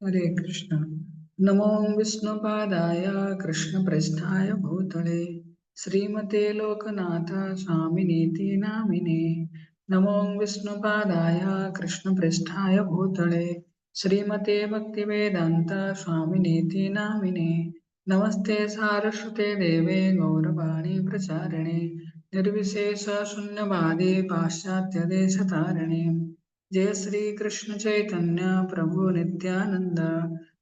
हरे कृष्ण। नमो विष्णुपादाय कृष्णप्रेष्ठाय भूतले श्रीमते लोकनाथ स्वामिनीति नामिने। नमो विष्णुपादाय कृष्णप्रेष्ठाय भूतले श्रीमते भक्तिवेदांत स्वामिनीति नामिने। नमस्ते सारस्वते देवे गौरवाणी प्रचारिणे निर्विशेष शून्यवादी पाश्चात्य देशतारिणे। जय श्री कृष्ण चैतन्य प्रभु नित्यानंद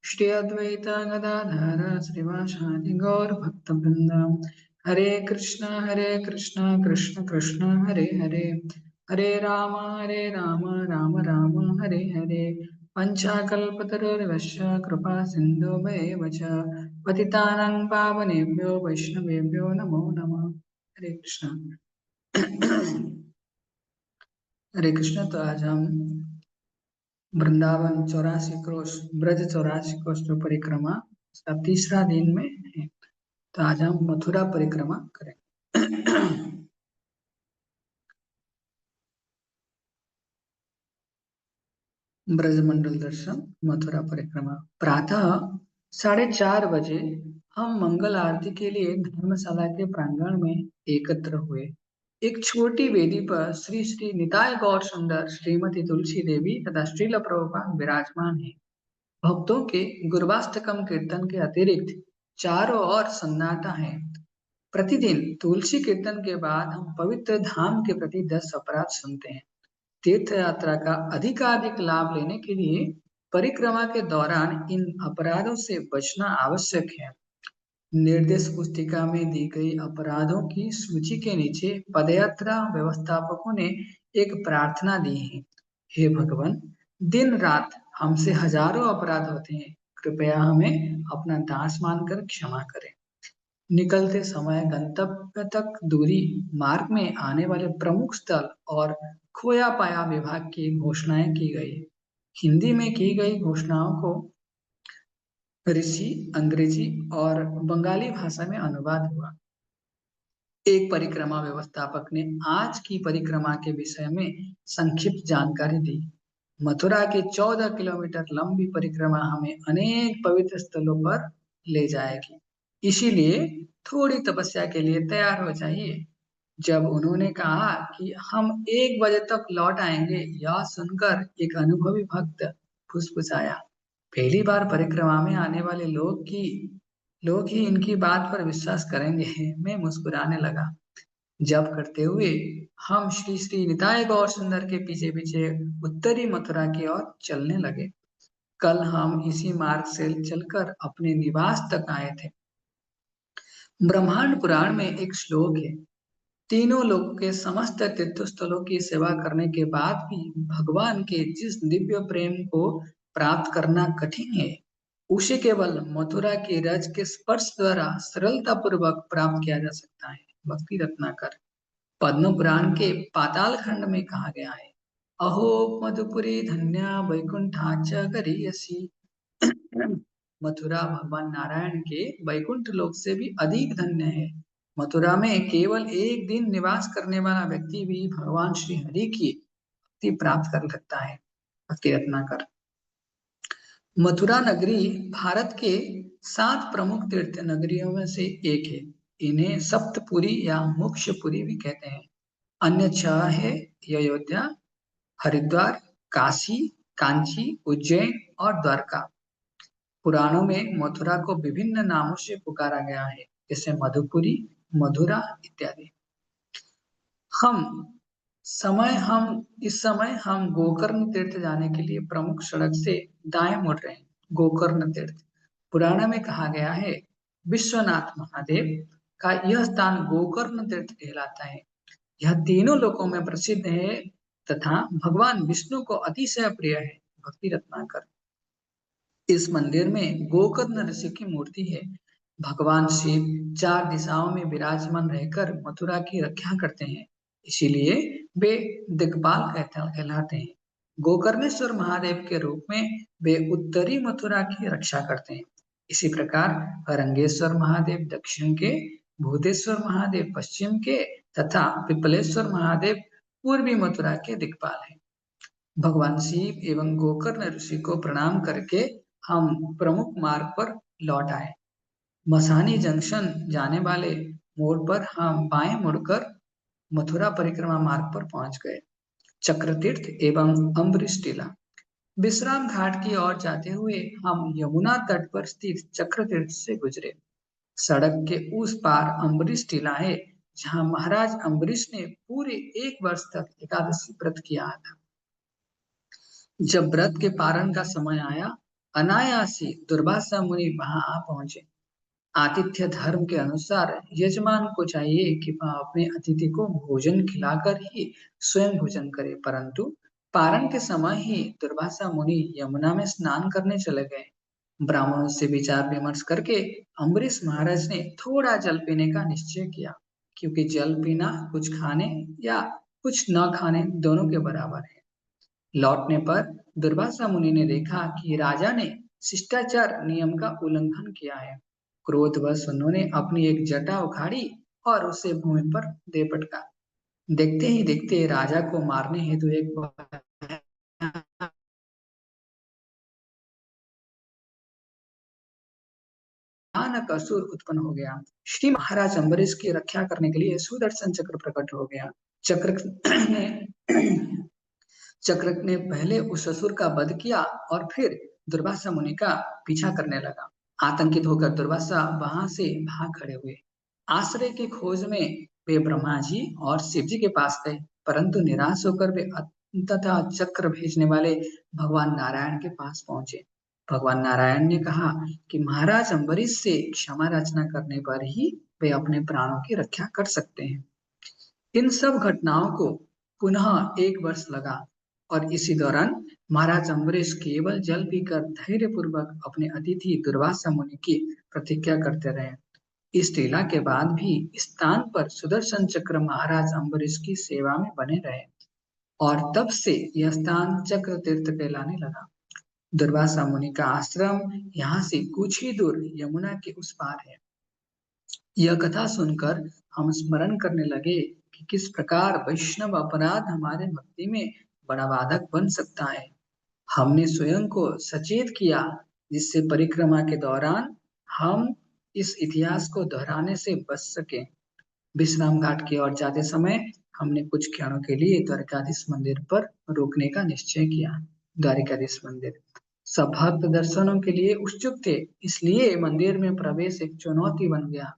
श्री अद्वैत गदाधर श्रीवासादि गौर भक्त वृंद। हरे कृष्ण कृष्ण कृष्ण हरे हरे हरे राम राम राम हरे हरे। पंचाकल्पतरुर्वश्य कृपा सिंधु भैव च पतितानां पावनेभ्यो वैष्णवेभ्यो नमो नमः। हरे कृष्ण। हरे कृष्ण। तो आज हम वृंदावन 84 कोष ब्रज 84 कोष जो परिक्रमा उसका तीसरा दिन में है। तो आज हम मथुरा परिक्रमा करेंगे। ब्रजमंडल दर्शन मथुरा परिक्रमा। प्रातः 4:30 बजे हम मंगल आरती के लिए धर्मशाला के प्रांगण में एकत्र हुए। एक छोटी वेदी पर श्री श्री निताय गौर सुंदर श्रीमती तुलसी देवी तथा श्रील प्रभुपाद विराजमान है। भक्तों के गुरवाष्टकम कीर्तन के अतिरिक्त चारों ओर सन्नाटा है। प्रतिदिन तुलसी कीर्तन के बाद हम पवित्र धाम के प्रति 10 अपराध सुनते हैं। तीर्थ यात्रा का अधिकाधिक लाभ लेने के लिए परिक्रमा के दौरान इन अपराधों से बचना आवश्यक है। निर्देश पुस्तिका में दी गई अपराधों की सूची के नीचे पदयात्रा व्यवस्थापकों ने एक प्रार्थना दी है। हे भगवान, दिन रात हमसे हजारों अपराध होते हैं, कृपया हमें अपना दास मानकर क्षमा करें। निकलते समय गंतव्य तक दूरी, मार्ग में आने वाले प्रमुख स्थल और खोया पाया विभाग की घोषणाएं की गई। हिंदी में की गई घोषणाओं को ऋषि अंग्रेजी और बंगाली भाषा में अनुवाद हुआ। एक परिक्रमा व्यवस्थापक ने आज की परिक्रमा के विषय में संक्षिप्त जानकारी दी। मथुरा की 14 किलोमीटर लंबी परिक्रमा हमें अनेक पवित्र स्थलों पर ले जाएगी, इसीलिए थोड़ी तपस्या के लिए तैयार हो जाइए। जब उन्होंने कहा कि हम 1 बजे तक लौट आएंगे, यह सुनकर एक अनुभवी भक्त फुसफुसाया, पहली बार परिक्रमा में आने वाले लोग ही इनकी बात पर विश्वास करेंगे। मैं मुस्कुराने लगा। जब करते हुए हम श्री श्री निताय गौर सुंदर के पीछे पीछे उत्तरी मथुरा की ओर चलने लगे। कल हम इसी मार्ग से चलकर अपने निवास तक आए थे। ब्रह्मांड पुराण में एक श्लोक है, तीनों लोगों के समस्त तीर्थ स्थलों की सेवा करने के बाद भी भगवान के जिस दिव्य प्रेम को प्राप्त करना कठिन है, उसे केवल मथुरा की रज के स्पर्श द्वारा सरलता पूर्वक प्राप्त किया जा सकता है। भक्ति रत्नाकर। पद्म पुराण के पाताल खंड में कहा गया है, अहो मधुपुरी धन्या वैकुंठाच गरीयसी। मथुरा भगवान नारायण के वैकुंठ लोक से भी अधिक धन्य है। मथुरा में केवल एक दिन निवास करने वाला व्यक्ति भी भगवान श्री हरि की भक्ति प्राप्त कर सकता है। भक्ति रत्नाकर। मथुरा नगरी भारत के 7 प्रमुख तीर्थ नगरियों में से एक है। इन्हें सप्तपुरी या मोक्षपुरी भी कहते हैं। अन्य 6 है अयोध्या, हरिद्वार, काशी, कांची, उज्जैन और द्वारका। पुराणों में मथुरा को विभिन्न नामों से पुकारा गया है, जैसे मधुपुरी, मधुरा इत्यादि। हम इस समय हम गोकर्ण तीर्थ जाने के लिए प्रमुख सड़क से दाएं मुड़ रहे हैं। गोकर्ण तीर्थ पुराण में कहा गया है, विश्वनाथ महादेव का यह स्थान गोकर्ण तीर्थ कहलाता है। यह तीनों लोकों में प्रसिद्ध है तथा भगवान विष्णु को अतिशय प्रिय है। भक्ति रत्नाकर। इस मंदिर में गोकर्ण ऋषि की मूर्ति है। भगवान शिव 4 दिशाओं में विराजमान रहकर मथुरा की रक्षा करते हैं, इसीलिए वे दिक्पाल कहलाते हैं। गोकर्णेश्वर महादेव के रूप में वे उत्तरी मथुरा की रक्षा करते हैं। इसी प्रकार रंगेश्वर महादेव दक्षिण के, भूतेश्वर महादेव पश्चिम के तथा पिपलेश्वर महादेव पूर्वी मथुरा के दिक्पाल हैं। भगवान शिव एवं गोकर्ण ऋषि को प्रणाम करके हम प्रमुख मार्ग पर लौट आए। मसानी जंक्शन जाने वाले मोड़ पर हम बाएं मुड़कर मथुरा परिक्रमा मार्ग पर पहुंच गए। चक्रतीर्थ एवं अम्बरीश टीला। विश्राम घाट की ओर जाते हुए हम यमुना तट पर स्थित चक्रतीर्थ से गुजरे। सड़क के उस पार अम्बरीश टीला है, जहां महाराज अम्बरीश ने पूरे 1 वर्ष तक एकादशी व्रत किया था। जब व्रत के पारण का समय आया, अनायास ही दुर्वासा मुनि वहां आ पहुंचे। आतिथ्य धर्म के अनुसार यजमान को चाहिए कि वह अपने अतिथि को भोजन खिलाकर ही स्वयं भोजन करे, परंतु पारण के समय ही दुर्वासा मुनि यमुना में स्नान करने चले गए। ब्राह्मणों से विचार विमर्श करके अम्बरीश महाराज ने थोड़ा जल पीने का निश्चय किया, क्योंकि जल पीना कुछ खाने या कुछ न खाने दोनों के बराबर है। लौटने पर दुर्वासा मुनि ने देखा कि राजा ने शिष्टाचार नियम का उल्लंघन किया है। क्रोधवश उन्होंने अपनी एक जटा उखाड़ी और उसे भूमि पर दे पटका। देखते ही देखते राजा को मारने हेतु एक भयानक असुर उत्पन्न हो गया। श्री महाराज अम्बरीश की रक्षा करने के लिए सुदर्शन चक्र प्रकट हो गया। चक्र ने चक्र ने पहले उस असुर का वध किया और फिर दुर्वासा मुनि का पीछा करने लगा। आतंकित होकर दुर्वासा वहां से भाग खड़े हुए। आश्रय की खोज में वे ब्रह्मा जी और शिव जी के पास गए, परंतु निराश होकर वे अंततः चक्र भेजने वाले भगवान नारायण के पास पहुंचे। भगवान नारायण ने कहा कि महाराज अम्बरीश से क्षमा याचना करने पर ही वे अपने प्राणों की रक्षा कर सकते हैं। इन सब घटनाओं को पुनः 1 वर्ष लगा और इसी दौरान महाराज अम्बरीश केवल जल पीकर धैर्य पूर्वक अपने अतिथि दुर्वासा मुनि की प्रतीक्षा करते रहे। इस लीला के बाद भी इस स्थान पर सुदर्शन चक्र महाराज अम्बरीश की सेवा में बने रहे और तब से यह स्थान चक्र तीर्थ कहलाने लगा। दुर्वासा मुनि का आश्रम यहाँ से कुछ ही दूर यमुना के उस पार है। यह कथा सुनकर हम स्मरण करने लगे कि किस प्रकार वैष्णव अपराध हमारे भक्ति में बड़ा बाधक बन सकता है। हमने स्वयं को सचेत किया, जिससे परिक्रमा के दौरान हम इस इतिहास को दोहराने से बच सके। विश्राम घाट की ओर जाते समय हमने कुछ क्षणों के लिए द्वारकाधीश मंदिर पर रुकने का निश्चय किया। द्वारकाधीश मंदिर सब भक्त दर्शनों के लिए उत्सुक थे, इसलिए मंदिर में प्रवेश एक चुनौती बन गया।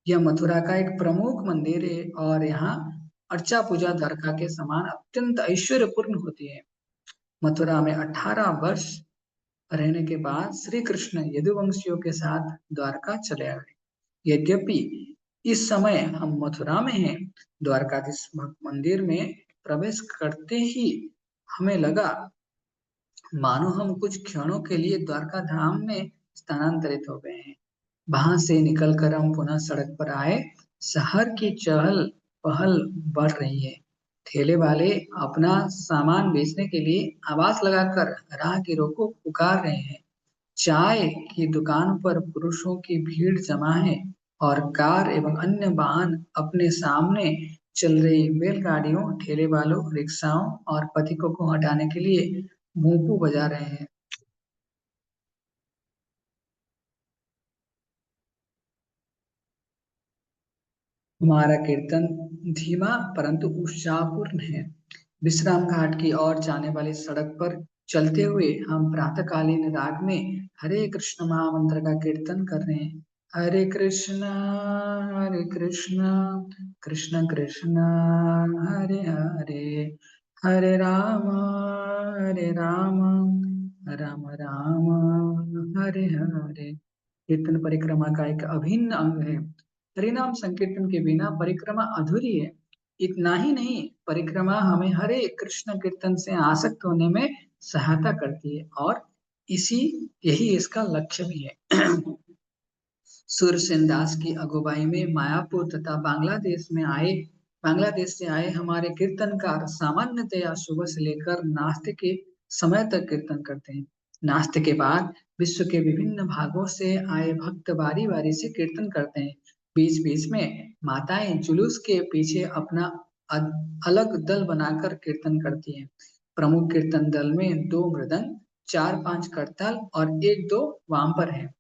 यह मथुरा का एक प्रमुख मंदिर है और यहाँ अर्चा पूजा द्वारका के समान अत्यंत ऐश्वर्यपूर्ण होती है। मथुरा में 18 वर्ष रहने के बाद श्री कृष्ण यदुवंशियों के साथ द्वारका चले आए। यद्यपि इस समय हम मथुरा में हैं, द्वारकाधीश मंदिर में प्रवेश करते ही हमें लगा मानो हम कुछ क्षणों के लिए द्वारका धाम में स्थानांतरित हो गए हैं। वहां से निकलकर हम पुनः सड़क पर आए। शहर की चहल पहल बढ़ रही है। ठेले वाले अपना सामान बेचने के लिए आवाज लगाकर राहगीरों को पुकार रहे हैं। चाय की दुकान पर पुरुषों की भीड़ जमा है और कार एवं अन्य वाहन अपने सामने चल रही बैलगाड़ियों, ठेले वालों, रिक्शाओं और पथिकों को हटाने के लिए भूंपू बजा रहे हैं। हमारा कीर्तन धीमा परंतु उत्साहपूर्ण है। विश्राम घाट की ओर जाने वाली सड़क पर चलते हुए हम प्रातःकालीन राग में हरे कृष्ण महामंत्र का कीर्तन कर रहे हैं। हरे कृष्ण कृष्ण कृष्ण हरे हरे, हरे राम राम राम हरे हरे। कीर्तन परिक्रमा का एक अभिन्न अंग है। हरिनाम संकीर्तन के बिना परिक्रमा अधूरी है। इतना ही नहीं, परिक्रमा हमें हरे कृष्ण कीर्तन से आसक्त होने में सहायता करती है और इसी यही इसका लक्ष्य भी है। सूरसेन दास की अगुवाई में मायापुर तथा बांग्लादेश से आए हमारे कीर्तनकार सामान्यतया सुबह से लेकर नाश्ते के समय तक कीर्तन करते हैं। नाश्ते के बाद विश्व के विभिन्न भागों से आए भक्त बारी बारी से कीर्तन करते हैं। बीच बीच में माताएं जुलूस के पीछे अपना अलग दल बनाकर कीर्तन करती हैं। प्रमुख कीर्तन दल में 2 मृदंग, 4-5 करताल और 1-2 वामपर हैं।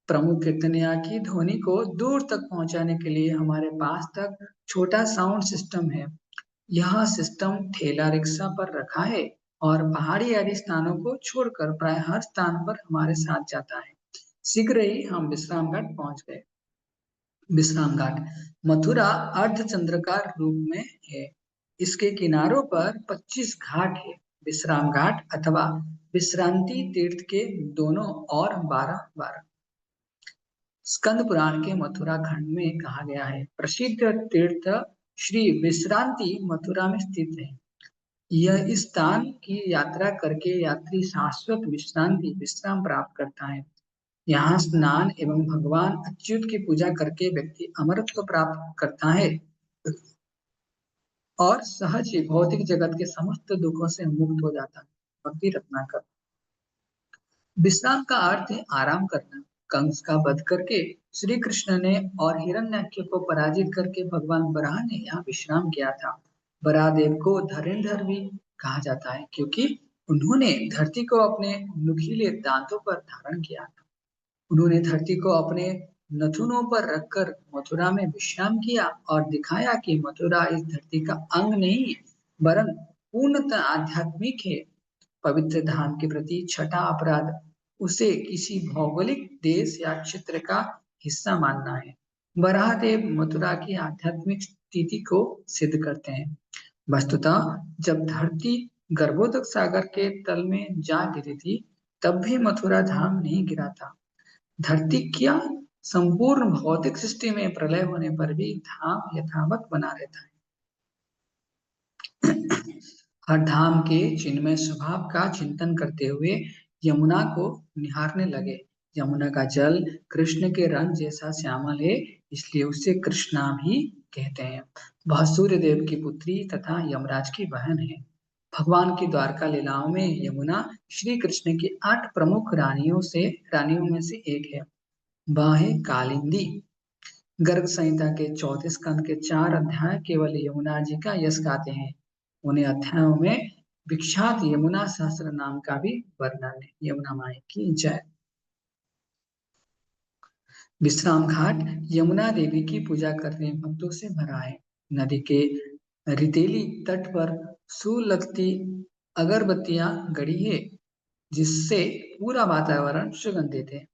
प्रमुख कीर्तनिया की ध्वनि को दूर तक पहुंचाने के लिए हमारे पास तक छोटा साउंड सिस्टम है। यह सिस्टम ठेला रिक्शा पर रखा है और पहाड़ी आदि स्थानों को छोड़कर प्राय हर स्थान पर हमारे साथ जाता है। शीघ्र ही हम विश्राम घाट पहुंच गए। विश्राम घाट मथुरा अर्धचंद्राकार रूप में है। इसके किनारों पर 25 घाट है। विश्राम घाट अथवा विश्रांति तीर्थ के दोनों और 12-12 स्कंद पुराण के मथुरा खंड में कहा गया है। प्रसिद्ध तीर्थ श्री विश्रांति मथुरा में स्थित है। यह इस स्थान की यात्रा करके यात्री शाश्वत विश्रांति विश्राम प्राप्त करता है। यहाँ स्नान एवं भगवान अच्युत की पूजा करके व्यक्ति अमरत्व प्राप्त करता है और सहज ही भौतिक जगत के समस्त दुखों से मुक्त हो जाता है। भक्ति रत्नाकर विश्राम का अर्थ है आराम करना। कंस का वध करके श्री कृष्ण ने और हिरण्याक्ष को पराजित करके भगवान बराह ने यहाँ विश्राम किया था। बराहदेव को धरेंद्र भी कहा जाता है क्योंकि उन्होंने धरती को अपने नुकीले दांतों पर धारण किया था। उन्होंने धरती को अपने नथुनों पर रखकर मथुरा में विश्राम किया और दिखाया कि मथुरा इस धरती का अंग नहीं है वरन पूर्णतः आध्यात्मिक है। पवित्र धाम के प्रति छठा अपराध उसे किसी भौगोलिक देश या क्षेत्र का हिस्सा मानना है। बराहदेव मथुरा की आध्यात्मिक स्थिति को सिद्ध करते हैं। वस्तुतः जब धरती गर्भोदक सागर के तल में जा गिरी थी तब भी मथुरा धाम नहीं गिरा था। धरती क्या संपूर्ण भौतिक सृष्टि में प्रलय होने पर भी धाम यथावत बना रहता है। हर धाम के चिन्मय स्वभाव का चिंतन करते हुए यमुना को निहारने लगे। यमुना का जल कृष्ण के रंग जैसा श्यामल है, इसलिए उसे कृष्णा भी कहते हैं। वह सूर्य देव की पुत्री तथा यमराज की बहन है। भगवान की द्वारका लीलाओं में यमुना श्री कृष्ण की 8 प्रमुख रानियों में से एक है। वह है कालिंदी। गर्ग संहिता के 4 स्कंद के 4 अध्याय केवल यमुना जी का यश गाते हैं। उन्हें अध्यायों में विख्यात यमुना सहस्त्र नाम का भी वर्णन है। यमुना माई की जय। विश्राम घाट यमुना देवी की पूजा करने भक्तों से भरा है। नदी के रितेली तट पर सुलगती अगरबत्तियां गड़ी है जिससे पूरा वातावरण सुगंधित है।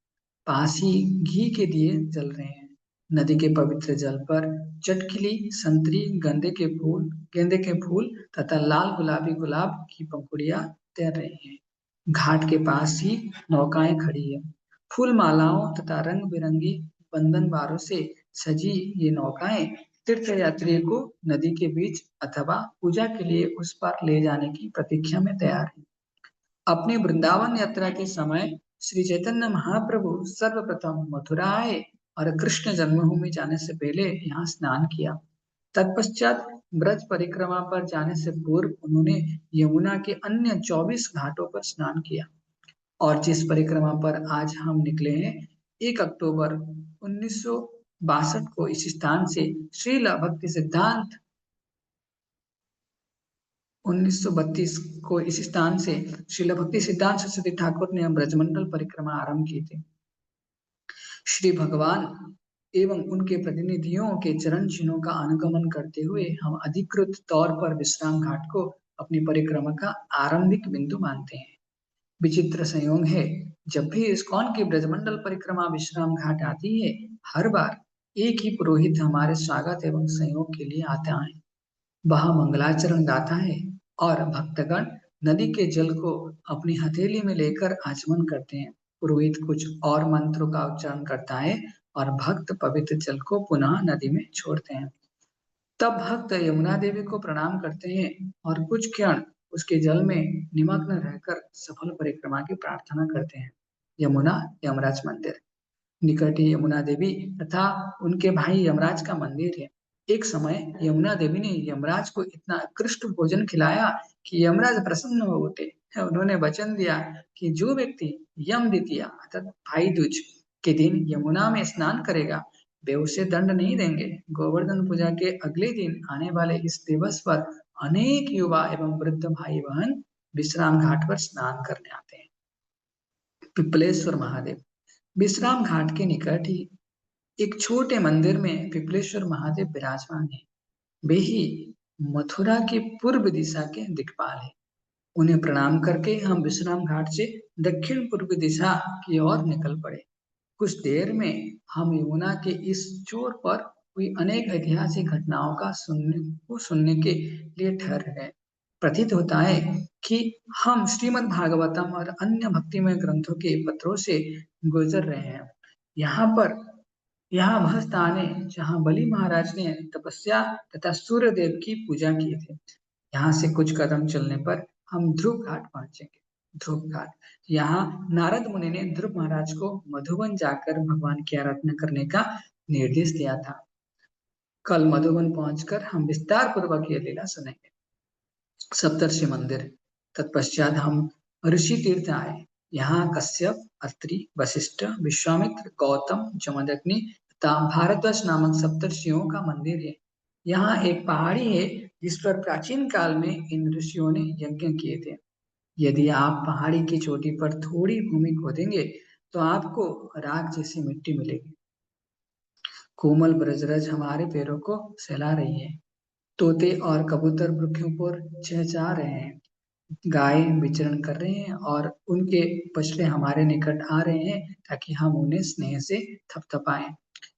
पास ही घी के दिए जल रहे हैं। नदी के पवित्र जल पर चटखिली संतरी गेंदे के फूल तथा लाल गुलाबी गुलाब की पंखुड़ियां तैर रही हैं। घाट के पास ही नौकाएं खड़ी है। फूल मालाओं तथा रंग बिरंगी बंधनवारों से सजी ये नौकाएं तीर्थ यात्रियों को नदी के बीच अथवा पूजा के लिए उस पार ले जाने की प्रतीक्षा में तैयार है। अपनी वृंदावन यात्रा के समय श्री चैतन्य महाप्रभु सर्वप्रथम मथुरा आए और कृष्ण जन्मभूमि जाने से पहले यहाँ स्नान किया। तत्पश्चात ब्रज परिक्रमा पर जाने से पूर्व उन्होंने यमुना के अन्य 24 घाटों पर स्नान किया और जिस परिक्रमा पर आज हम निकले हैं 1 अक्टूबर 1962 को इस स्थान से श्रील भक्ति सिद्धांत 1932 को इस स्थान से श्रील भक्ति सिद्धांत सरस्वती ठाकुर ने ब्रजमंडल परिक्रमा आरंभ की थी। श्री भगवान एवं उनके प्रतिनिधियों के चरण चिन्हों का अनुगमन करते हुए हम अधिकृत तौर पर विश्राम घाट को अपनी परिक्रमा का आरंभिक बिंदु मानते हैं। विचित्र संयोग है, जब भी इस्कॉन की ब्रजमंडल परिक्रमा विश्राम घाट आती है हर बार एक ही पुरोहित हमारे स्वागत एवं सहयोग के लिए आता है। वह मंगलाचरण गाता है और भक्तगण नदी के जल को अपनी हथेली में लेकर आचमन करते हैं। पुरोहित कुछ और मंत्रों का उच्चारण करता है और भक्त पवित्र जल को पुनः नदी में छोड़ते हैं। तब भक्त यमुना देवी को प्रणाम करते हैं और कुछ क्षण उसके जल में निमग्न रहकर सफल परिक्रमा की प्रार्थना करते हैं। यमुना यमराज मंदिर निकट ही यमुना देवी तथा उनके भाई यमराज का मंदिर है। एक समय यमुना देवी ने यमराज को इतना उत्कृष्ट भोजन खिलाया कि यमराज प्रसन्न हो उठे। उन्होंने वचन दिया कि जो व्यक्ति यम द्वितीया अर्थात भाई दूज के दिन यमुना में स्नान करेगा वे उसे दंड नहीं देंगे। गोवर्धन पूजा के अगले दिन आने वाले इस दिवस पर अनेक युवा एवं वृद्ध भाई बहन विश्राम घाट पर स्नान करने आते हैं। पिपलेश्वर महादेव। विश्राम घाट के निकट ही एक छोटे मंदिर में पिपलेश्वर महादेव विराजमान है। वे ही मथुरा की पूर्व दिशा के दिक्पाल है। उन्हें प्रणाम करके हम विश्राम घाट से दक्षिण पूर्व दिशा की ओर निकल पड़े। कुछ देर में हम यमुना के इस छोर पर हुई अनेक ऐतिहासिक घटनाओं का सुनने के लिए ठहर गए। प्रतीत होता है कि हम श्रीमद् भागवतम और अन्य भक्तिमय ग्रंथों के पत्रों से गुजर रहे हैं। यहाँ पर यहाँ वह स्थान है जहाँ बलि महाराज ने तपस्या तथा सूर्य देव की पूजा की थी। यहाँ से कुछ कदम चलने पर हम ध्रुव घाट पहुंचेंगे। ध्रुव घाट, यहाँ नारद मुनि ने ध्रुव महाराज को मधुबन जाकर भगवान की आराधना करने का निर्देश दिया था। कल मधुबन पहुंचकर हम विस्तार पूर्वक ये लीला सुनेंगे। सप्तर्षि मंदिर। तत्पश्चात हम ऋषि तीर्थ आए। यहाँ कश्यप, अत्रि, वशिष्ठ, विश्वामित्र, गौतम, जमदग्नि तथा भारद्वाज नामक सप्तर्षियों का मंदिर है। यहाँ एक पहाड़ी है जिस पर प्राचीन काल में इन ऋषियों ने यज्ञ किए थे। यदि आप पहाड़ी की चोटी पर थोड़ी भूमि खोदेंगे तो आपको राख जैसी मिट्टी मिलेगी। कोमल ब्रजरज हमारे पैरों को सहला रही है। तोते और कबूतर वृक्षों पर चहचहा रहे हैं। गाय विचरण कर रहे हैं और उनके बछड़े हमारे निकट आ रहे हैं ताकि हम उन्हें स्नेह से थपथपाएं।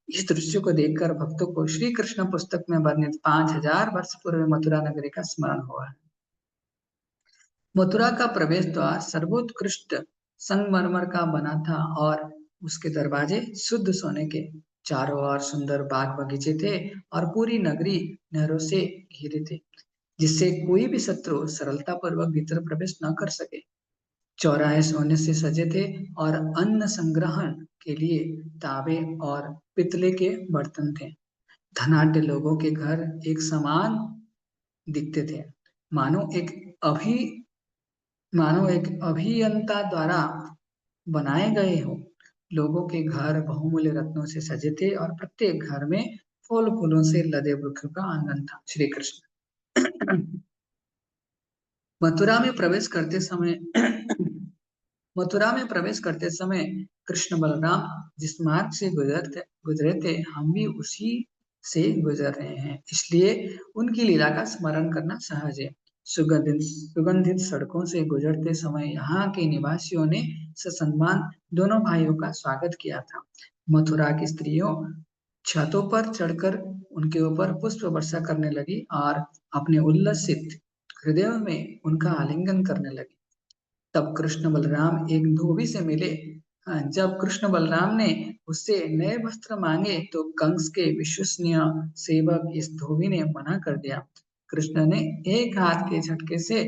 इस दृश्य को देखकर भक्तों को श्री कृष्ण पुस्तक में वर्णित 5000 वर्ष पूर्व मथुरा नगरी का स्मरण हुआ है। मथुरा का प्रवेश द्वार सर्वोत्कृष्ट संगमरमर का बना था और उसके दरवाजे शुद्ध सोने के। चारों ओर सुंदर बाग बगीचे थे और पूरी नगरी नहरों से घिरे थे, जिससे कोई भी शत्रु सरलता पूर्वक भीतर प्रवेश न कर सके। चौराहे सोने से सजे थे और अन्न संग्रहण के लिए तावे और पितले के बर्तन थे। धनाढ्य लोगों के घर एक समान दिखते थे, मानो एक अभी मानो एक अभियंता द्वारा बनाए गए हो। लोगों के घर बहुमूल्य रत्नों से सजे थे और प्रत्येक घर में फूल फूलों से लदे वृक्षों का आंगन था। श्री कृष्ण। मथुरा में प्रवेश करते समय मथुरा में प्रवेश करते समय कृष्ण बलराम जिस मार्ग से गुजरे थे हम भी उसी से गुजर रहे हैं, इसलिए उनकी लीला का स्मरण करना सहज है। सुगंधित सड़कों से गुजरते समय यहाँ के निवासियों ने ससम्मान दोनों भाइयों का स्वागत किया था। मथुरा की स्त्रियों छतों पर चढ़कर उनके ऊपर पुष्प वर्षा करने लगी और अपने उल्लसित हृदय में उनका आलिंगन करने लगी। तब कृष्ण बलराम एक धोबी से मिले। जब कृष्ण बलराम ने उससे नए वस्त्र मांगे तो कंस के विश्वसनीय सेवक इस धोबी ने मना कर दिया। कृष्ण ने एक हाथ के झटके से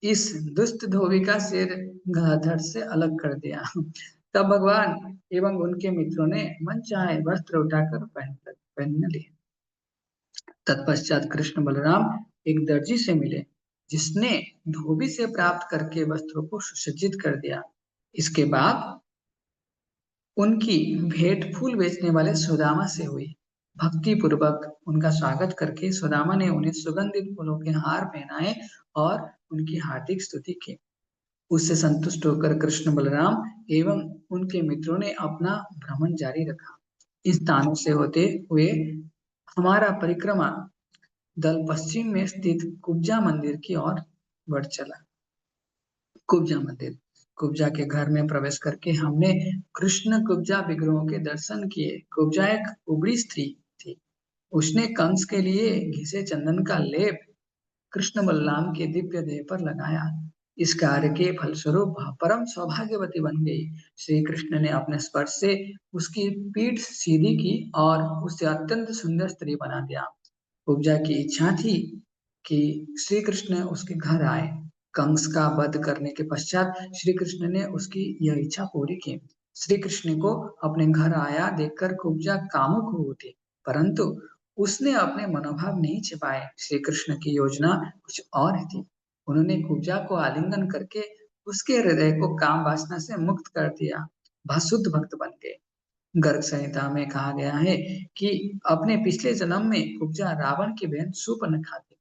इस दुष्ट धोबी का सिर धड़ से अलग कर दिया। तब भगवान एवं उनके मित्रों ने मनचाहे वस्त्र उठाकर पहनने लिए। तत्पश्चात कृष्ण बलराम एक दर्जी से मिले, जिसने धोबी से प्राप्त करके वस्त्रों को सुसज्जित कर दिया। इसके बाद उनकी भेंट फूल बेचने वाले सुदामा से हुई। भक्ति पूर्वक उनका स्वागत करके सुदामा ने उन्हें सुगंधित फूलों के हार पहनाए और उनकी हार्दिक स्तुति की। उससे संतुष्ट होकर कृष्ण बलराम एवं उनके मित्रों ने अपना भ्रमण जारी रखा। इन स्थानों से होते हुए हमारा परिक्रमा दल पश्चिम में स्थित कुब्जा मंदिर की ओर बढ़ चला। कुब्जा मंदिर। कुब्जा के घर में प्रवेश करके हमने कृष्ण कुब्जा विग्रहों के दर्शन किए। कुब्जा एक उबड़ी स्त्री थी। उसने कंस के लिए घिसे चंदन का लेप कृष्ण बलराम के दिव्य देह पर लगाया। इस कार्य के फलस्वरूप वह परम सौभाग्यवती बन गई। श्री कृष्ण ने अपने स्पर्श से उसकी पीठ सीधी की और उसे अत्यंत सुंदर स्त्री बना दिया। उपजा की इच्छा थी कि श्री कृष्ण उसके घर आए। कंस का वध करने के पश्चात श्री कृष्ण ने उसकी यह इच्छा पूरी की। श्री कृष्ण को अपने घर आया देखकर कुब्जा कामुक हो उठी, परंतु उसने अपने मनोभाव नहीं छिपाए। श्री कृष्ण की योजना कुछ और ही थी। उन्होंने कुब्जा को आलिंगन करके उसके हृदय को काम वासना से मुक्त कर दिया। वह शुद्ध भक्त बन गए। गर्ग संहिता में कहा गया है कि अपने पिछले जन्म में कुब्जा रावण की बहन शूर्पणखा थी।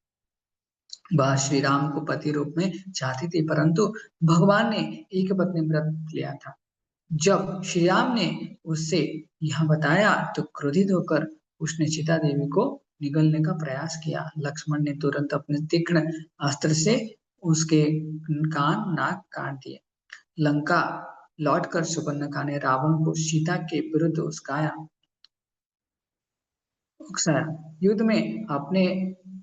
वह श्री राम को पति रूप में चाहती थी, परंतु भगवान ने एक पत्नी व्रत लिया था। जब श्री राम ने उससे यह बताया तो क्रोधित होकर उसने सीता देवी को निगलने का प्रयास किया। लक्ष्मण ने तुरंत अपने तीक्ष्ण अस्त्र से उसके कान नाक काट दिए। लंका लौटकर सुपर्णखा ने रावण को सीता के विरुद्ध उकसाया। युद्ध में अपने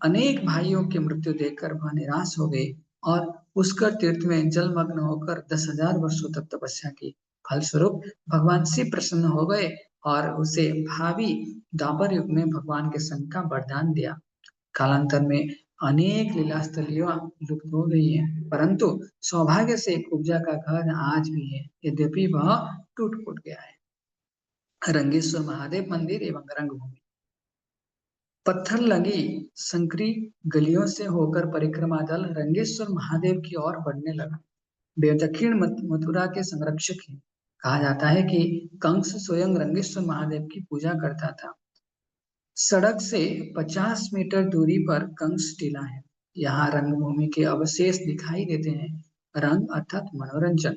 अनेक भाइयों की मृत्यु देखकर वह निराश हो गई और पुष्कर तीर्थ में जलमग्न होकर 10,000 वर्षों तक तपस्या की। फलस्वरूप भगवान शिव प्रसन्न हो गए और उसे भावी द्वापर युग में भगवान के संग का वरदान दिया। कालांतर में अनेक लीला स्थलियां लुप्त हो गई है, परंतु सौभाग्य से कुब्जा का घर आज भी है, यद्यपि वह टूट फूट गया है। रंगेश्वर महादेव मंदिर एवं रंगभूमि। पत्थर लगी संकरी गलियों से होकर परिक्रमा दल रंगेश्वर महादेव की ओर बढ़ने लगा। वे दक्षिण मथुरा के संरक्षक हैं। कहा जाता है कि कंस स्वयं रंगेश्वर महादेव की पूजा करता था। सड़क से 50 मीटर दूरी पर कंस टीला है। यहाँ रंगभूमि के अवशेष दिखाई देते हैं। रंग अर्थात मनोरंजन।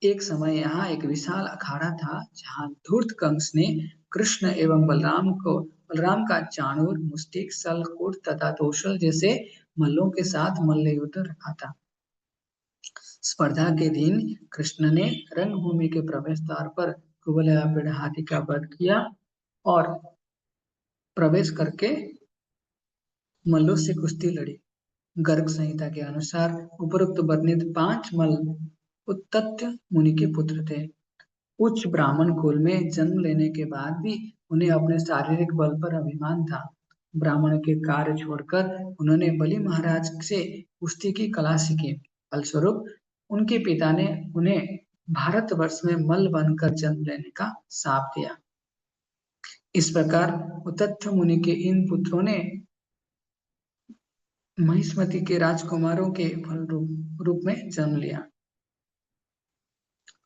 एक समय यहाँ एक विशाल अखाड़ा था जहाँ धूर्त कंस ने कृष्ण एवं बलराम का चाणूर, मुष्टिक, शल्यकूट तथा तोशल जैसे मल्लों के साथ मल्ल युद्ध रखा था। स्पर्धा के दिन कृष्ण ने रंगभूमि के प्रवेश द्वार पर कुबलयापेड़ हाथी का वध किया और प्रवेश करके मल्लों से कुश्ती लड़ी। गर्ग संहिता के अनुसार उपरोक्त वर्णित 5 मल्ल उत्तत्य मुनि के पुत्र थे। उच्च ब्राह्मण कुल में जन्म लेने के बाद भी उन्हें अपने शारीरिक बल पर अभिमान था। ब्राह्मण के कार्य छोड़कर उन्होंने बलि महाराज से कुश्ती की कला सीखी। फलस्वरूप उनके पिता ने उन्हें भारतवर्ष में मल्ल बनकर जन्म लेने का शाप दिया। इस प्रकार उतथ्य मुनि के इन पुत्रों ने महिष्मति के राजकुमारों के फल रूप में जन्म लिया।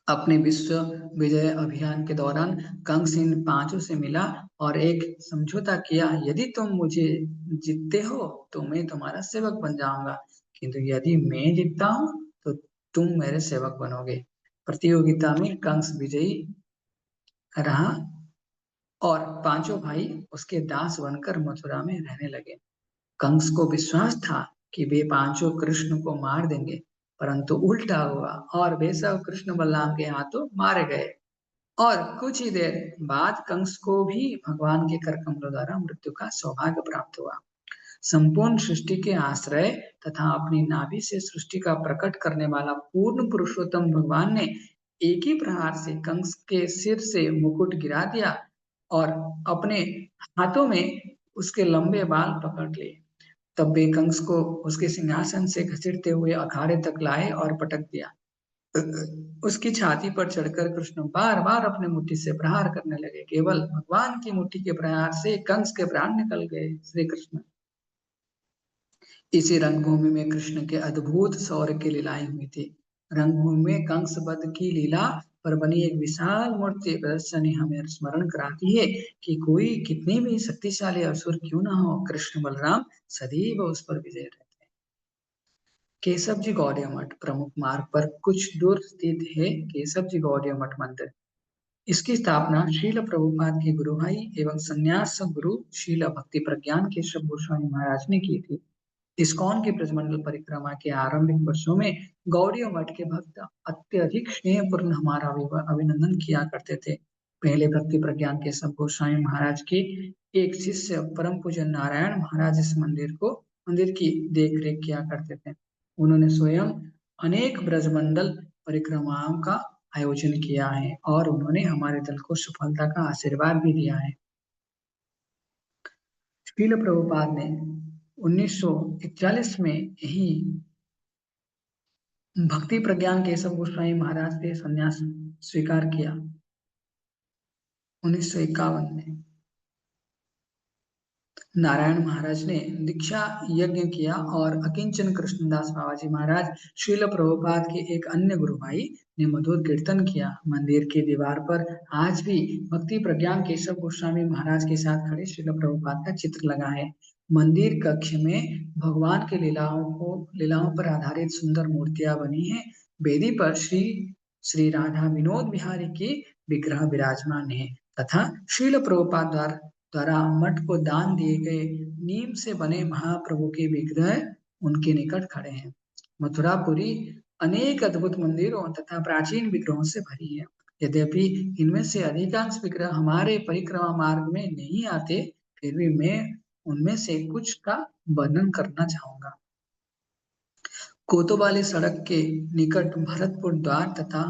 अपने विश्व विजय अभियान के दौरान कंस इन पांचों से मिला और एक समझौता किया, यदि तुम मुझे जीतते हो तो मैं तुम्हारा सेवक बन जाऊंगा, किंतु यदि मैं जीतता हूं तो तुम मेरे सेवक बनोगे। प्रतियोगिता में कंस विजयी रहा और पांचों भाई उसके दास बनकर मथुरा में रहने लगे। कंस को विश्वास था कि वे पांचों कृष्ण को मार देंगे, परंतु उल्टा हुआ और वे सब कृष्ण बलराम के हाथों मारे गए और कुछ ही देर बाद कंस को भी भगवान के कर कमलों द्वारा मृत्यु का सौभाग्य प्राप्त हुआ। संपूर्ण सृष्टि के आश्रय तथा अपनी नाभि से सृष्टि का प्रकट करने वाला पूर्ण पुरुषोत्तम भगवान ने एक ही प्रहार से कंस के सिर से मुकुट गिरा दिया और अपने हाथों में उसके लंबे बाल पकड़ लिए। तब वे कंस को उसके सिंहासन से घसीटते हुए अखाड़े तक लाए और पटक दिया। उसकी छाती पर चढ़कर कृष्ण बार बार अपने मुट्ठी से प्रहार करने लगे। केवल भगवान की मुट्ठी के प्रहार से कंस के प्राण निकल गए। श्री कृष्ण। इसी रंगभूमि में कृष्ण के अद्भुत शौर्य की लीलाएं हुई थी। रंगभूमि में कंस वध की लीला पर बनी एक विशाल मूर्ति प्रदर्शनी हमें स्मरण कराती है कि कोई कितने भी शक्तिशाली असुर क्यों न हो, कृष्ण बलराम सदैव उस पर विजय रहते हैं। केशव जी गौड़िया मठ प्रमुख मार्ग पर कुछ दूर स्थित है केशव जी गौड़िया मठ मंदिर। इसकी स्थापना शील प्रभुपाद के गुरु भाई एवं संन्यास गुरु शील भक्ति प्रज्ञान केशव गोस्वामी महाराज ने की थी। इस्कॉन की ब्रजमंडल परिक्रमा के आरंभिक वर्षों में गौड़ीय मठ के भक्त अत्यधिक स्नेहपूर्ण हमारा अभिनंदन किया करते थे। पहले भक्ति प्रज्ञान के सब गोस्वामी महाराज के एक शिष्य परम पूज्य नारायण महाराज इस मंदिर की देख रेख किया करते थे। उन्होंने स्वयं अनेक ब्रजमंडल परिक्रमाओं का आयोजन किया है और उन्होंने हमारे दल को सफलता का आशीर्वाद भी दिया है। श्रील प्रभुपाद ने 1941 में ही भक्ति प्रज्ञान केशव गोस्वामी महाराज से संन्यास स्वीकार किया। 1951 में नारायण महाराज ने दीक्षा यज्ञ किया और अकिंचन कृष्णदास बाबाजी महाराज श्रील प्रभुपाद के एक अन्य गुरु भाई ने मधुर कीर्तन किया। मंदिर की दीवार पर आज भी भक्ति प्रज्ञान केशव गोस्वामी महाराज के साथ खड़े श्रील प्रभुपाद का चित्र लगा है। मंदिर कक्ष में भगवान के लीलाओं पर आधारित सुंदर मूर्तियां बनी है। वेदी पर श्री श्री राधा विनोद बिहारी की विग्रह विराजमान है तथा श्रील प्रभुपाद द्वारा मठ को दान दिए गए नीम से बने महाप्रभु के विग्रह उनके निकट खड़े हैं। मथुरापुरी अनेक अद्भुत मंदिरों तथा प्राचीन विग्रहों से भरी है। यद्यपि इनमें से अधिकांश विग्रह हमारे परिक्रमा मार्ग में नहीं आते, फिर भी मैं उनमें से कुछ का वर्णन करना चाहूंगा। कोतवाली सड़क के निकट भरतपुर द्वार तथा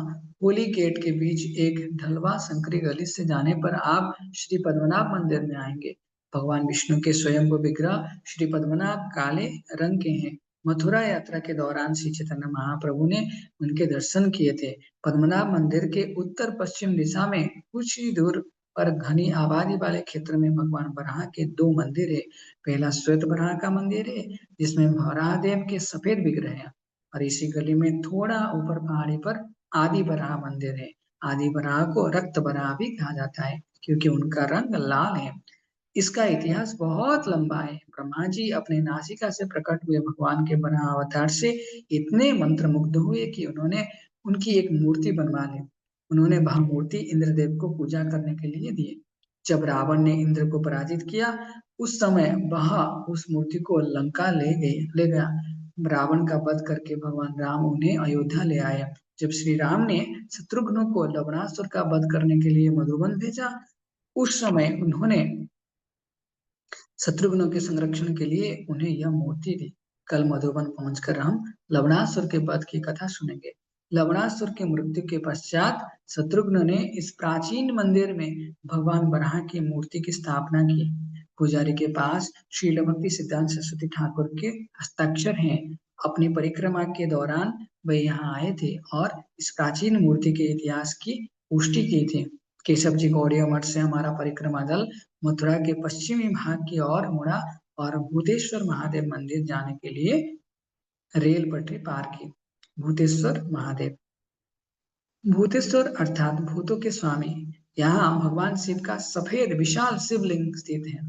होली गेट के बीच एक ढलवा संकरी गली से जाने पर आप श्री पद्मनाभ मंदिर में आएंगे। भगवान विष्णु के स्वयं विग्रह श्री पद्मनाभ काले रंग के हैं। मथुरा यात्रा के दौरान श्री चैतन्य महाप्रभु ने उनके दर्शन किए थे। पद्मनाभ मंदिर के उत्तर पश्चिम दिशा में कुछ ही दूर पर घनी आबादी वाले क्षेत्र में भगवान बराह के दो मंदिर है। पहला श्वेत बराह का मंदिर है जिसमें बराह देव के सफेद विग्रह है, और इसी गली में थोड़ा ऊपर पहाड़ी पर आदि बराह मंदिर है। आदि बराह को रक्त बराह भी कहा जाता है क्योंकि उनका रंग लाल है। इसका इतिहास बहुत लंबा है। ब्रह्मा जी अपने नासिका से प्रकट हुए भगवान के बराह अवतार से इतने मंत्रमुग्ध हुए कि उन्होंने उनकी एक मूर्ति बनवा ली। उन्होंने वह मूर्ति इंद्रदेव को पूजा करने के लिए दी। जब रावण ने इंद्र को पराजित किया, उस समय वह उस मूर्ति को लंका ले गया। रावण का वध करके भगवान राम उन्हें अयोध्या ले आए। जब श्री राम ने शत्रुघ्न को लवणासुर का वध करने के लिए मधुबन भेजा, उस समय उन्होंने शत्रुघ्न के संरक्षण के लिए उन्हें यह मूर्ति दी। कल मधुबन पहुंचकर हम लवणासुर के वध की कथा सुनेंगे। लवणासुर के मृत्यु के पश्चात शत्रुघ्न ने इस प्राचीन मंदिर में भगवान बराह की मूर्ति की स्थापना की। पुजारी के पास श्रील भक्ति सिद्धांत सरस्वती ठाकुर के हस्ताक्षर हैं। अपनी परिक्रमा के दौरान वे यहाँ आए थे और इस प्राचीन मूर्ति के इतिहास की पुष्टि की थी। केशव जी गौड़िया मठ से हमारा परिक्रमा दल मथुरा के पश्चिमी भाग की ओर मुड़ा और भूतेश्वर महादेव मंदिर जाने के लिए रेल पटरी पार की। भूतेश्वर महादेव, भूतेश्वर अर्थात भूतों के स्वामी, यहाँ भगवान शिव का सफेद विशाल शिवलिंग स्थित है।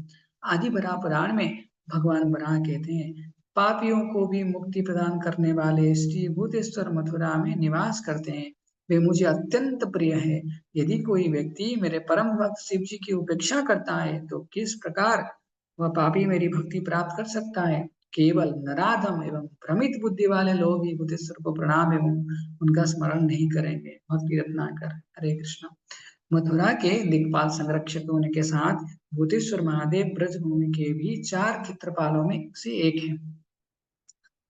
आदि बराह पुराण में भगवान बराह कहते हैं, पापियों को भी मुक्ति प्रदान करने वाले श्री भूतेश्वर मथुरा में निवास करते हैं। वे मुझे अत्यंत प्रिय है। यदि कोई व्यक्ति मेरे परम भक्त शिव जी की उपेक्षा करता है तो किस प्रकार वह पापी मेरी भक्ति प्राप्त कर सकता है। केवल नराधम एवं भ्रमित बुद्धि वाले लोग ही बुद्धेश्वर को प्रणाम एवं उनका स्मरण नहीं करेंगे। भक्ति रत्नाकर। हरे कृष्ण। मथुरा के दिक्पाल संरक्षक होने के साथ भूतेश्वर महादेव ब्रजभूमि के भी 4 क्षेत्रपालों में से एक है।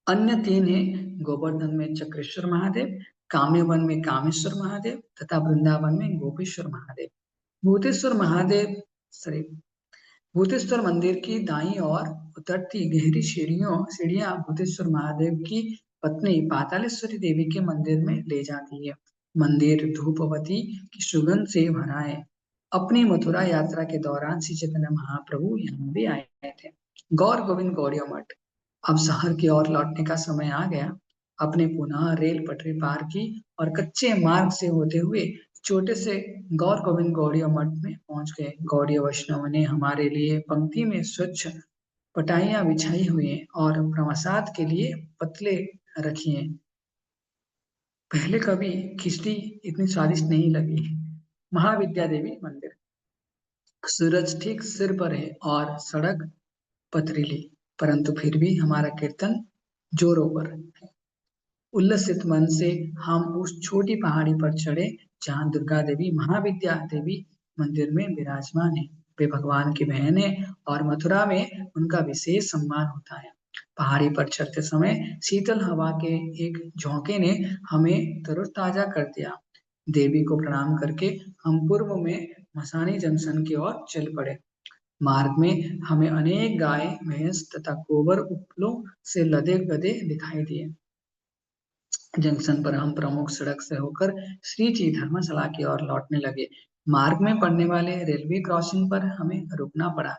अन्य 3 है गोवर्धन में चक्रेश्वर महादेव, काम्यवन में कामेश्वर महादेव तथा वृंदावन में गोपेश्वर महादेव। भूतेश्वर महादेव सॉरी भूतेश्वर मंदिर की दाईं ओर उतरती गहरी सीढ़ियां भूतेश्वर महादेव की पत्नी पातालेश्वरी देवी के मंदिर में ले जाती है। मंदिर धूपवती की सुगंध से भरा है। अपनी मथुरा यात्रा के दौरान श्री चैतन्य महाप्रभु यहाँ भी आए थे। गौर गोविंद गौड़िया मठ। अब शहर की ओर लौटने का समय आ गया। अपने पुनः रेल पटरी पार की और कच्चे मार्ग से होते हुए छोटे से गौर गोविंद गौड़िया मठ में पहुंच गए। गौड़िया वैष्णव ने हमारे लिए पंक्ति में स्वच्छ पटाइयां बिछाई हुई हैं और प्रसाद के लिए पतले रखी हैं। पहले कभी खिचड़ी इतनी स्वादिष्ट नहीं लगी। महाविद्या देवी मंदिर। सूरज ठीक सिर पर है और सड़क पथरीली, परंतु फिर भी हमारा कीर्तन जोरों पर है। उल्लसित मन से हम उस छोटी पहाड़ी पर चढ़े जहाँ दुर्गा देवी महाविद्या देवी मंदिर में विराजमान है। वे भगवान की बहन है और मथुरा में उनका विशेष सम्मान होता है। पहाड़ी पर चढ़ते समय शीतल हवा के एक झोंके ने हमें तरोताजा कर दिया। देवी को प्रणाम करके हम पूर्व में मसानी जंक्शन की ओर चल पड़े। मार्ग में हमें अनेक गाय, भैंस तथा गोबर उपलों से लदे गधे दिखाई दिए। जंक्शन पर हम प्रमुख सड़क से होकर श्री जी धर्मशाला की ओर लौटने लगे। मार्ग में पड़ने वाले रेलवे क्रॉसिंग पर हमें रुकना पड़ा।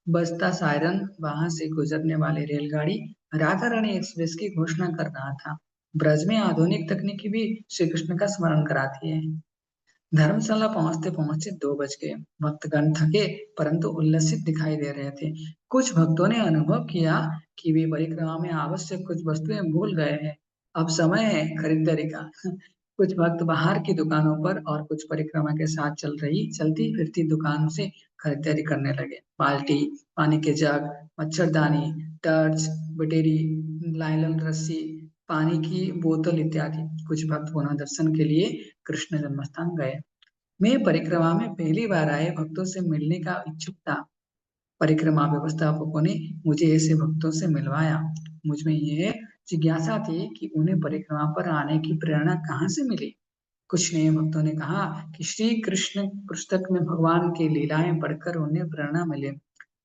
बजता सायरन वहां से गुजरने वाली रेलगाड़ी राधा रानी एक्सप्रेस की घोषणा कर रहा था। ब्रज में आधुनिक तकनीकी भी श्री कृष्ण का स्मरण कराती है। धर्मशाला पहुंचते पहुंचते 2 बज गए। भक्तगण थके परंतु उल्लसित दिखाई दे रहे थे। कुछ भक्तों ने अनुभव किया कि वे परिक्रमा में आवश्यक कुछ वस्तुएं भूल गए हैं। अब समय है खरीदारी का। कुछ भक्त बाहर की दुकानों पर और कुछ परिक्रमा के साथ चलती फिरती दुकान से खरीदारी करने लगे। बाल्टी, पानी के जग, मच्छरदानी, टर्च, बटेरी, नायलॉन रस्सी, पानी की बोतल इत्यादि। कुछ भक्त पुनः दर्शन के लिए कृष्ण जन्मस्थान गए। मैं परिक्रमा में पहली बार आए भक्तों से मिलने का इच्छुक था। परिक्रमा व्यवस्थापकों ने मुझे ऐसे भक्तों से मिलवाया। मुझ में यह जिज्ञासा थी कि उन्हें परिक्रमा पर आने की प्रेरणा कहाँ से मिली। कुछ नए भक्तों ने कहा कि श्री कृष्ण पुस्तक में भगवान की लीलाएं पढ़कर उन्हें प्रेरणा मिले।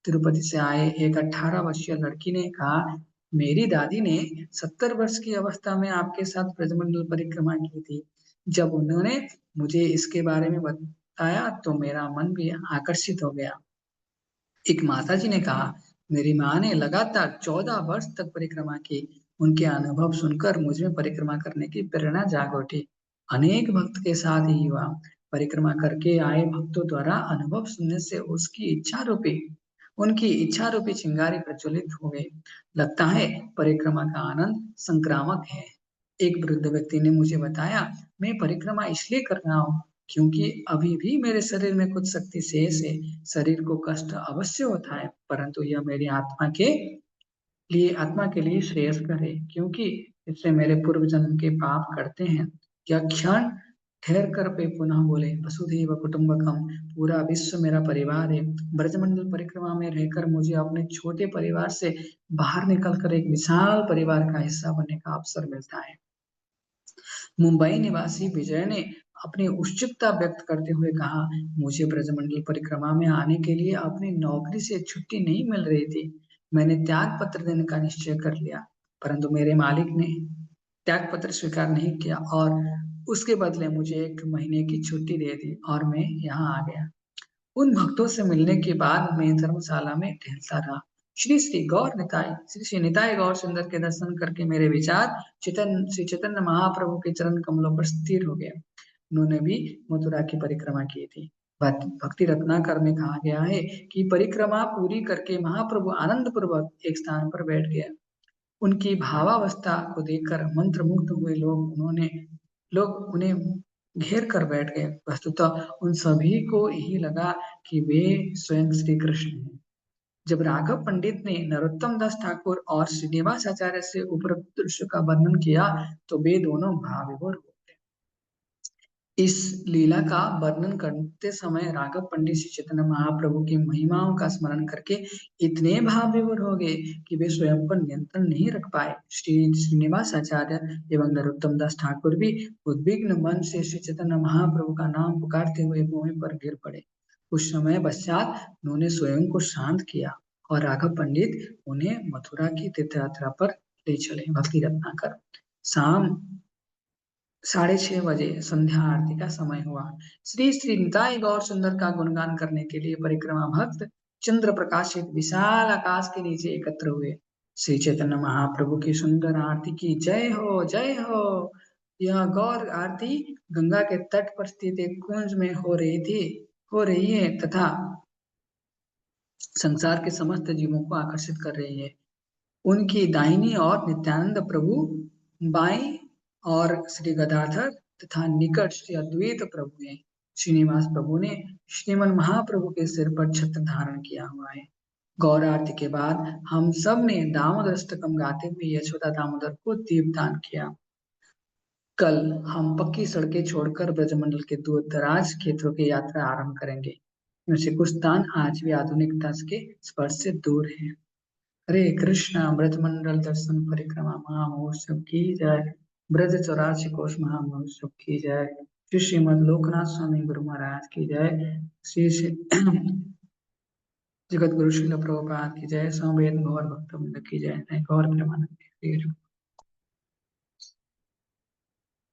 तिरुपति से आए एक 18 वर्षीय लड़की ने कहा, मेरी दादी ने 70 वर्ष की अवस्था में आपके साथ ब्रजमंडल परिक्रमा की थी। जब उन्होंने मुझे इसके बारे में बताया तो मेरा मन भी आकर्षित हो गया। एक माताजी ने कहा, मेरी माँ ने लगातार 14 वर्ष तक परिक्रमा की। उनके अनुभव सुनकर मुझ में परिक्रमा करने की प्रेरणा जाग उठी। अनेक भक्त के साथ ही हुआ। परिक्रमा करके आए भक्तों द्वारा अनुभव सुनने से उनकी इच्छा रूपी चिंगारी प्रज्वलित हो गई। लगता है परिक्रमा का आनंद संक्रामक है। एक वृद्ध व्यक्ति ने मुझे बताया, मैं परिक्रमा इसलिए कर रहा हूँ क्योंकि अभी भी मेरे शरीर में कुछ शक्ति शेष है। शरीर को कष्ट अवश्य होता है, परंतु यह मेरी आत्मा के लिए श्रेयस्कर है, क्योंकि इससे मेरे पूर्व जन्म के पाप करते हैं। यह क्षण ठहर कर वे पुनः बोले, वसुधैव कुटुंबकम, पूरा विश्व मेरा परिवार है। ब्रजमंडल परिक्रमा में रहकर मुझे अपने छोटे परिवार से बाहर निकलकर एक विशाल परिवार का हिस्सा बनने का अवसर मिलता है। मुंबई निवासी विजय ने अपनी उत्सुकता व्यक्त करते हुए कहा, मुझे ब्रजमंडल परिक्रमा में आने के लिए अपनी नौकरी से छुट्टी नहीं मिल रही थी। मैंने त्याग पत्र देने का निश्चय कर लिया, परंतु मेरे मालिक ने त्याग पत्र स्वीकार नहीं किया और उसके बदले मुझे 1 महीने की छुट्टी दे दी और मैं यहाँ आ गया। उन भक्तों से मिलने के बाद मैं धर्मशाला में टहलता रहा। श्री श्री निताई गौर सुंदर के दर्शन करके मेरे विचार श्री चैतन्य महाप्रभु के चरण कमलों पर स्थिर हो गए। उन्होंने भी मथुरा की परिक्रमा की थी। भक्ति रत्नाकर में कहा गया है कि परिक्रमा पूरी करके महाप्रभु आनंद पूर्वक एक स्थान पर बैठ गए। उनकी भावावस्था को देखकर मंत्रमुग्ध हुए लोग उन्हें घेर कर बैठ गए। वस्तुतः उन सभी को यही लगा कि वे स्वयं श्री कृष्ण हैं। जब राघव पंडित ने नरोत्तम दास ठाकुर और श्रीनिवास आचार्य से उपरोक्त दृश्य का वर्णन किया तो वे दोनों भाव विभोर हो गए। इस लीला का वर्णन करते समय राघव पंडित श्री चैतन्य महाप्रभु की महिमाओं का स्मरण करके इतने भाव विभोर हो गए कि वे स्वयं पर नियंत्रण नहीं रख पाए। श्री श्रीनिवास आचार्य एवं नरोत्तम दास ठाकुर भी उद्विग्न मन से श्री चैतन्य महाप्रभु का नाम पुकारते हुए भूमि पर गिर पड़े। कुछ समय पश्चात उन्होंने स्वयं को शांत किया और राघव पंडित उन्हें मथुरा की तीर्थ यात्रा पर ले चले। भक्ति रत्नाकर। शाम 6:30 बजे संध्या आरती का समय हुआ। श्री श्री निताई गौर सुंदर का गुणगान करने के लिए परिक्रमा भक्त चंद्र प्रकाशित विशाल आकाश के नीचे एकत्र हुए। श्री चैतन्य महाप्रभु की सुंदर आरती की जय हो, जय हो। यह गौर आरती गंगा के तट पर स्थित एक कुंज में हो रही है तथा संसार के समस्त जीवों को आकर्षित कर रही है। उनकी दाहिनी ओर नित्यानंद प्रभु, बाईं और श्री गदाधर तथा निकट श्री अद्वैत प्रभु हैं। श्रीनिवास प्रभु ने श्रीमन महाप्रभु के सिर पर छत्र धारण किया हुआ है। गौर आरती के बाद हम सब ने दामोदर अष्टकम गाते हुए यशोदा दामोदर को दीपदान किया। कल हम पक्की सड़कें छोड़कर ब्रजमंडल के दूर दराज क्षेत्रों की यात्रा आरंभ करेंगे। इनमें से कुछ स्थान आज भी आधुनिकता के स्पर्श से दूर है। हरे कृष्णा ब्रजमंडल दर्शन परिक्रमा महामहोत्सव की जय। ब्रज 84 कोश महामहोत्सव की जय। श्री श्रीमद लोकनाथ स्वामी गुरु महाराज की जय। श्री श्री जगत गुरु श्रील प्रभुपाद की जय। समवेत गौर भक्त की जय। गौर प्रेमानंद।